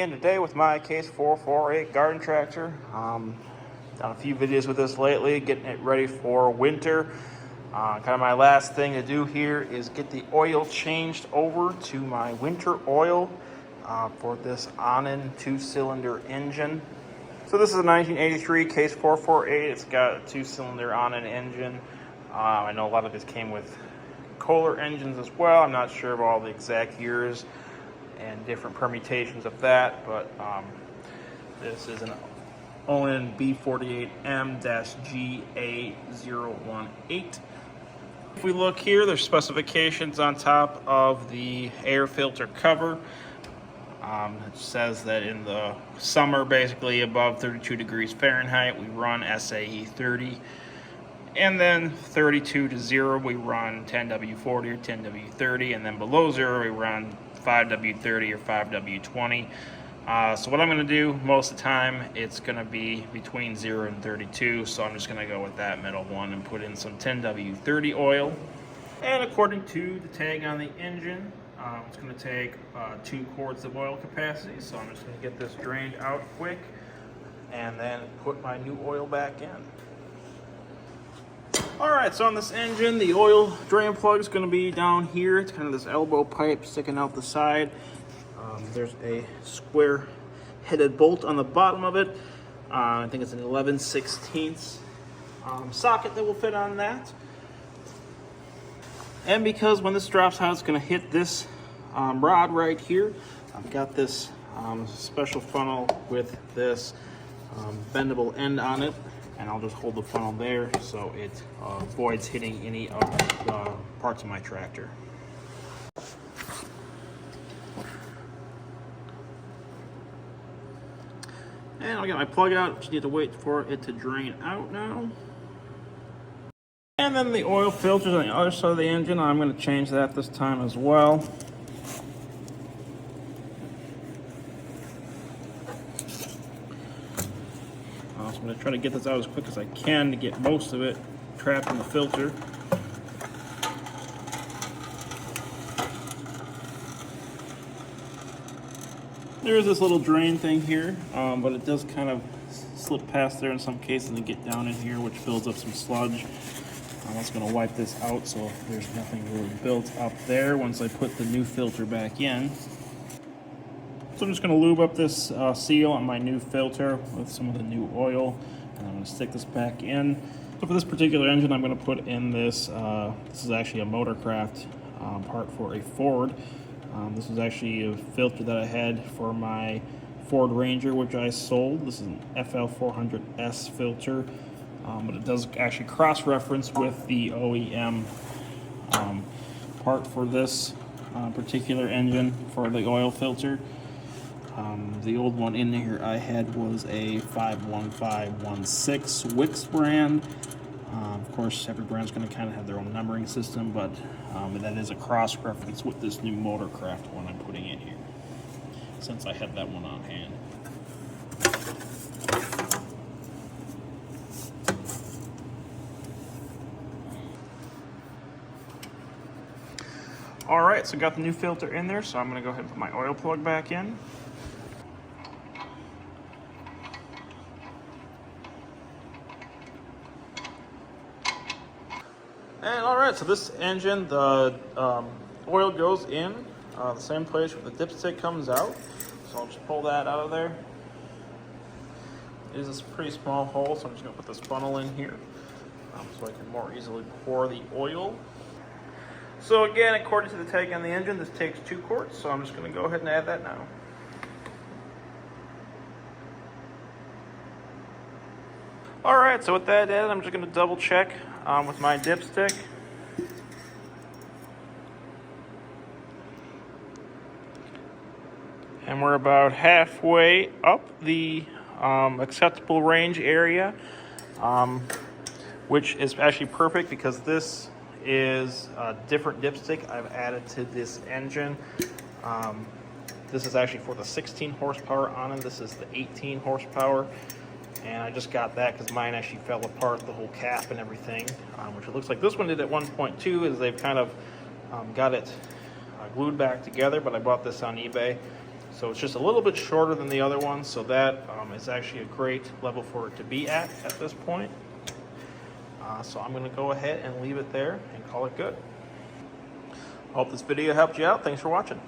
again today with my Case 448 garden tractor. Done a few videos with this lately, getting it ready for winter. Kind of my last thing to do here is get the oil changed over to my winter oil for this Onan 2-cylinder engine. So this is a 1983 Case 448. It's got a 2-cylinder Onan engine. I know a lot of this came with Kohler engines as well. I'm not sure of all the exact years and different permutations of that, but this is an Onan B48M-GA018. If we look here, there's specifications on top of the air filter cover. It says that in the summer, basically above 32 degrees Fahrenheit, we run SAE 30. And then 32 to 0, we run 10W40 or 10W30. And then below 0, we run 5W30 or 5W20. So what I'm going to do most of the time, it's going to be between 0 and 32. So I'm just going to go with that middle one and put in some 10W30 oil. And according to the tag on the engine, it's going to take 2 quarts of oil capacity. So I'm just going to get this drained out quick and then put my new oil back in. Alright, so on this engine, the oil drain plug is going to be down here. It's kind of this elbow pipe sticking out the side. There's a square headed bolt on the bottom of it. I think it's an 11/16 socket that will fit on that. And because when this drops out, it's going to hit this rod right here, I've got this special funnel with this bendable end on it. And I'll just hold the funnel there so it avoids hitting any of the parts of my tractor. And I'll get my plug out, just need to wait for it to drain out now. And then the oil filters on the other side of the engine, I'm going to change that this time as well. I'm going to try to get this out as quick as I can to get most of it trapped in the filter. There's this little drain thing here, but it does kind of slip past there in some cases and get down in here, which builds up some sludge. I'm just going to wipe this out so there's nothing really built up there once I put the new filter back in. So I'm just going to lube up this seal on my new filter with some of the new oil, and I'm going to stick this back in. So for this particular engine, I'm going to put in this, this is actually a Motorcraft part for a Ford. This is actually a filter that I had for my Ford Ranger, which I sold. This is an FL400S filter, but it does actually cross-reference with the OEM part for this particular engine for the oil filter. The old one in here I had was a 51516 Wix brand. Of course, every brand's going to kind of have their own numbering system, but that is a cross-reference with this new Motorcraft one I'm putting in here, since I had that one on hand. Alright, so got the new filter in there, so I'm going to go ahead and put my oil plug back in. And alright, so this engine, the oil goes in the same place where the dipstick comes out. So I'll just pull that out of there. It is a pretty small hole, so I'm just going to put this funnel in here so I can more easily pour the oil. So again, according to the tag on the engine, this takes 2 quarts, so I'm just going to go ahead and add that now. Alright, so with that added, I'm just going to double check with my dipstick. And we're about halfway up the acceptable range area, which is actually perfect because this is a different dipstick I've added to this engine. This is actually for the 16 horsepower Onan. This is the 18 horsepower. And I just got that because mine actually fell apart, the whole cap and everything, which it looks like this one did at 1.2, is they've kind of got it glued back together, but I bought this on eBay. So it's just a little bit shorter than the other one, so that is actually a great level for it to be at this point. So I'm going to go ahead and leave it there and call it good. Hope this video helped you out. Thanks for watching.